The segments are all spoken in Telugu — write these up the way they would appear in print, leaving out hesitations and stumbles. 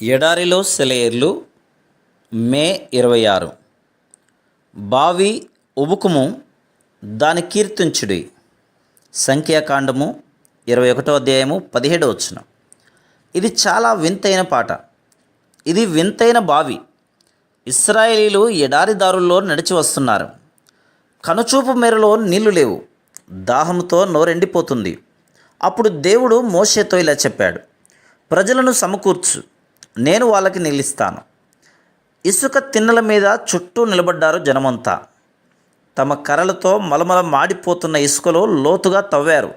ఎడారిలో సెలయేర్లు మే 26. బావి ఉబుకుము దాని కీర్తించుడి. సంఖ్యాకాండము 21వ అధ్యాయము 17వ వచనం. ఇది చాలా వింతైన పాట. ఇది వింతైన బావి. ఇశ్రాయేలీలు ఎడారి దారుల్లో నడిచి వస్తున్నారు. కనుచూపు మేరలో నీళ్లు లేవు. దాహంతో నోరెండిపోతుంది. అప్పుడు దేవుడు మోషేతో ఇలా చెప్పాడు, ప్రజలను సమకూర్చు, నేను వాళ్ళకి నిలుస్తాను. ఇసుక తిన్నెల మీద చుట్టూ నిలబడ్డారు జనమంతా. తమ కర్రలతో మలమల మాడిపోతున్న ఇసుకలో లోతుగా తవ్వారు.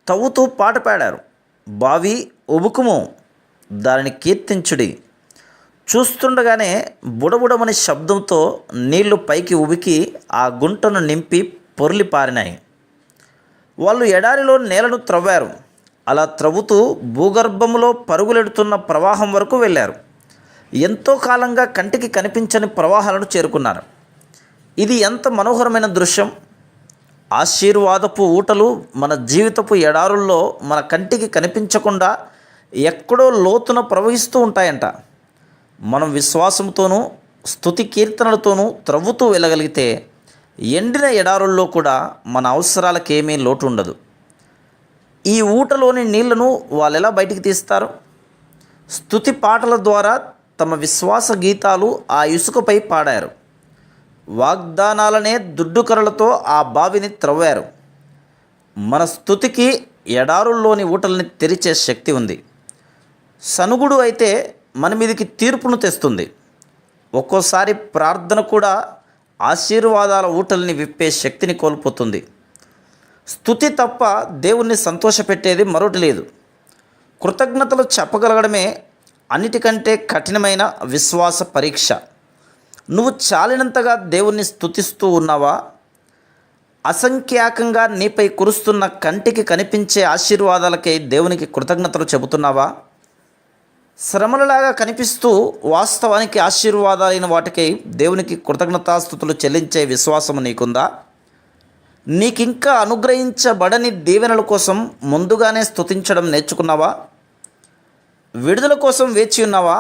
తవ్వుతూ పాట పాడారు, బావి ఉబుకుము దానిని కీర్తించుడి. చూస్తుండగానే బుడబుడమని శబ్దంతో నీళ్లు పైకి ఉబికి ఆ గుంటను నింపి పొర్లి పారినాయి. వాళ్ళు ఎడారిలో నేలను త్రవ్వారు. అలా త్రవ్వుతూ భూగర్భంలో పరుగులెడుతున్న ప్రవాహం వరకు వెళ్ళారు. ఎంతో కాలంగా కంటికి కనిపించని ప్రవాహాలను చేరుకున్నారు. ఇది ఎంత మనోహరమైన దృశ్యం! ఆశీర్వాదపు ఊటలు మన జీవితపు ఎడారుల్లో మన కంటికి కనిపించకుండా ఎక్కడో లోతున ప్రవహిస్తూ ఉంటాయంట. మనం విశ్వాసంతోనూ స్తుతి కీర్తనలతోనూ త్రవ్వుతూ వెళ్ళగలిగితే ఎండిన ఎడారుల్లో కూడా మన అవసరాలకేమీ లోటు ఉండదు. ఈ ఊటలోని నీళ్లను వాళ్ళు ఎలా బయటికి తీస్తారు? స్తుతి పాటల ద్వారా తమ విశ్వాస గీతాలు ఆ ఇసుకపై పాడారు. వాగ్దానాలనే దుడ్డుకర్రలతో ఆ బావిని త్రవ్వారు. మన స్తుతికి ఎడారుల్లోని ఊటల్ని తెరిచే శక్తి ఉంది. సనుగుడు అయితే మన మీదికి తీర్పును తెస్తుంది. ఒక్కోసారి ప్రార్థన కూడా ఆశీర్వాదాల ఊటల్ని విప్పే శక్తిని కోల్పోతుంది. స్తుతి తప్ప దేవుణ్ణి సంతోషపెట్టేది మరొకటి లేదు. కృతజ్ఞతలు చెప్పగలగడమే అన్నిటికంటే కఠినమైన విశ్వాస పరీక్ష. నువ్వు చాలినంతగా దేవుణ్ణి స్తుతిస్తూ ఉన్నావా? అసంఖ్యాకంగా నీపై కురుస్తున్న కంటికి కనిపించే ఆశీర్వాదాలకై దేవునికి కృతజ్ఞతలు చెబుతున్నావా? శ్రమలలాగా కనిపిస్తూ వాస్తవానికి ఆశీర్వాదాలైన వాటికై దేవునికి కృతజ్ఞతాస్తుతులు చెల్లించే విశ్వాసము నీకుందా? నీకింకా అనుగ్రహించబడని దీవెనల కోసం ముందుగానే స్తుతించడం నేర్చుకున్నావా? విడుదల కోసం వేచి ఉన్నావా?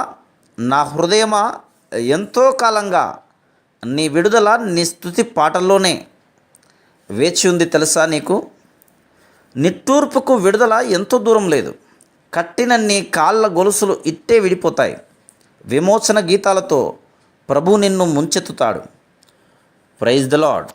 నా హృదయమా, ఎంతో కాలంగా నీ విడుదల నీ స్తుతి పాటల్లోనే వేచి ఉంది తెలుసా నీకు? నిట్టూర్పుకు విడుదల ఎంతో దూరం లేదు. కట్టిన నీ కాళ్ళ గొలుసులు ఇట్టే విడిపోతాయి. విమోచన గీతాలతో ప్రభు నిన్ను ముంచెత్తుతాడు. Praise the lord.